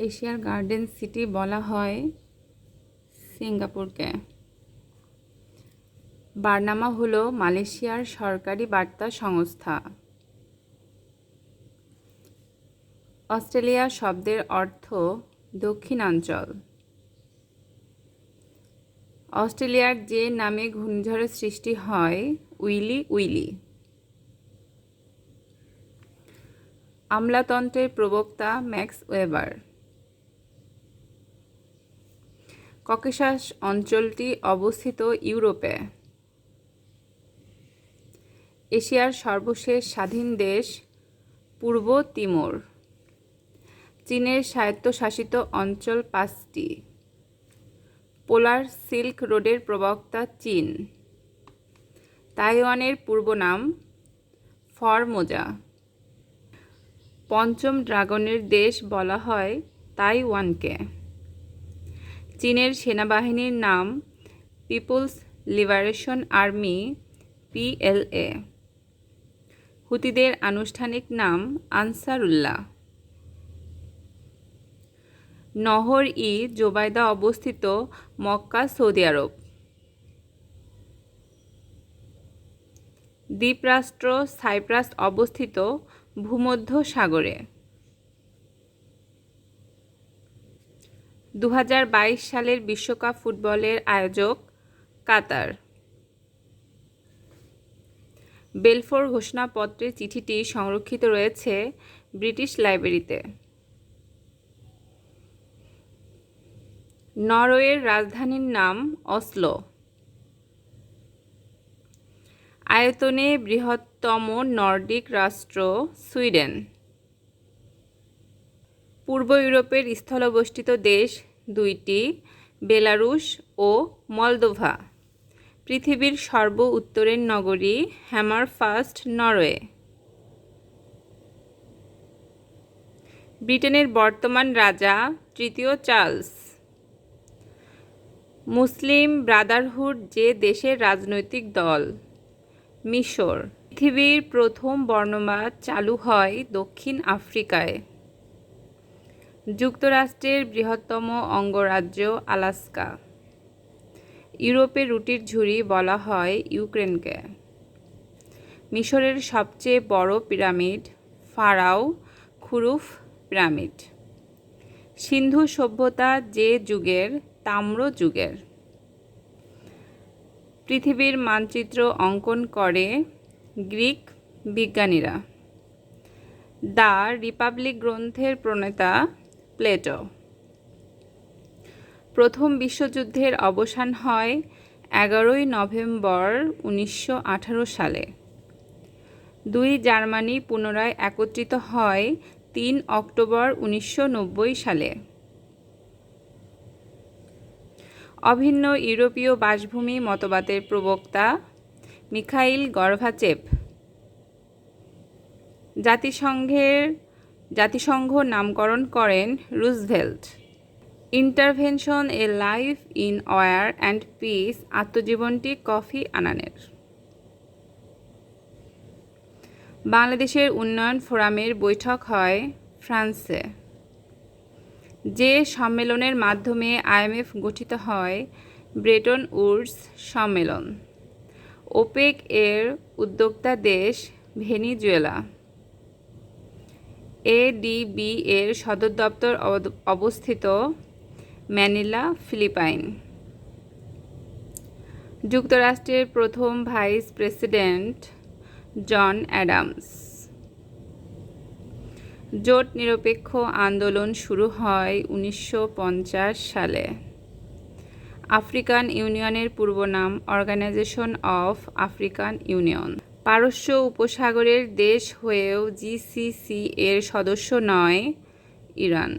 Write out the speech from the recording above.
এশিয়ার garden city বলা হয় সিঙ্গাপুরকে। বার্নামা হলো মালয়েশিয়ার সরকারি বার্তা সংস্থা। অস্ট্রেলিয়া শব্দের অর্থ দক্ষিণাঞ্চল। অস্ট্রেলিয়ার যে নামে ঘূর্ণিঝড়ের সৃষ্টি হয় উইলি উইলি। আমলাতন্ত্রের প্রবক্তা ম্যাক্স ওয়েবার। ককেশাস অঞ্চলটি অবস্থিত ইউরোপে। এশিয়ার সর্বশেষ স্বাধীন দেশ পূর্ব তিমুর। চীনের স্বায়ত্তশাসিত অঞ্চল 5টি। পোলার সিল্ক রোডের প্রবক্তা চীন। তাইওয়ানের পূর্ব নাম ফরমোজা। পঞ্চম ড্রাগনের দেশ বলা হয় তাইওয়ানকে। চীনের সেনাবাহিনীর নাম পিপলস লিবারেশন আর্মি PLA। হুতিদের আনুষ্ঠানিক নাম আনসারুল্লাহ। নহর ই জোবাইদা অবস্থিত মক্কা, সৌদি আরব। দ্বীপরাষ্ট্র সাইপ্রাস অবস্থিত ভূমধ্য সাগরে। 2022 সালের বিশ্বকাপ ফুটবলের আয়োজক কাতার। বেলফোর ঘোষণাপত্রের চিঠিটি সংরক্ষিত রয়েছে ব্রিটিশ লাইব্রেরিতে। নরওয়ের রাজধানীর নাম অসলো। আয়তনে বৃহত্তম নর্ডিক রাষ্ট্র সুইডেন। পূর্ব ইউরোপের স্থলবেষ্টিত দেশ 2টি, বেলারুশ ও মলদোভা। পৃথিবীর সর্ব উত্তরের নগরী হ্যামারফাস্ট, নরওয়ে। ব্রিটেনের বর্তমান রাজা তৃতীয় চার্লস। মুসলিম ব্রাদারহুড যে দেশের রাজনৈতিক দল? মিশর। পৃথিবীর প্রথম বর্ণবাদ চালু হয় দক্ষিণ আফ্রিকায়। যুক্তরাষ্ট্রের বৃহত্তম অঙ্গরাজ্য আলাস্কা। ইউরোপে রুটির ঝুড়ি বলা হয় ইউক্রেনকে। মিশরের সবচেয়ে বড় পিরামিড ফারাও খুরুফ পিরামিড। সিন্ধু সভ্যতা যে যুগের? তাম্র যুগের। পৃথিবীর মানচিত্র অঙ্কন করে গ্রিক বিজ্ঞানীরা। দ্য রিপাবলিক গ্রন্থের প্রণেতা প্লেটো। প্রথম বিশ্বযুদ্ধের অবসান হয় 11ই নভেম্বর 1918 সালে। জার্মানি পুনরায় একত্রিত হয় 3 অক্টোবর 1990 সালে। অভিন্ন ইউরোপীয় বাসভূমি মতবাদের প্রবক্তা মিখাইল গর্বাচেভ। জাতিসংঘ নামকরণ করেন Roosevelt. Intervention a life in war and peace আত্মজীবনটি কফি আনানের। বাংলাদেশের উন্নয়ন ফোরামের বৈঠক হয় ফ্রান্সে। যে সম্মেলনের মাধ্যমে IMF গঠিত হয়? ব্রেটন উডস সম্মেলন। ওপেক এর উদ্যোক্তা দেশ ভেনিজুয়েলা। ADB এর সদর দপ্তর অবস্থিত ম্যানিলা, ফিলিপাইন। যুক্তরাষ্ট্রের প্রথম ভাইস প্রেসিডেন্ট জন অ্যাডামস। জোট নিরপেক্ষ আন্দোলন শুরু হয় 1950 সালে। আফ্রিকান ইউনিয়নের পূর্ব নাম অর্গানাইজেশন অফ আফ্রিকান ইউনিয়ন। পারস্য উপসাগরের দেশ হয়েও GCC এর সদস্য নয় ইরান।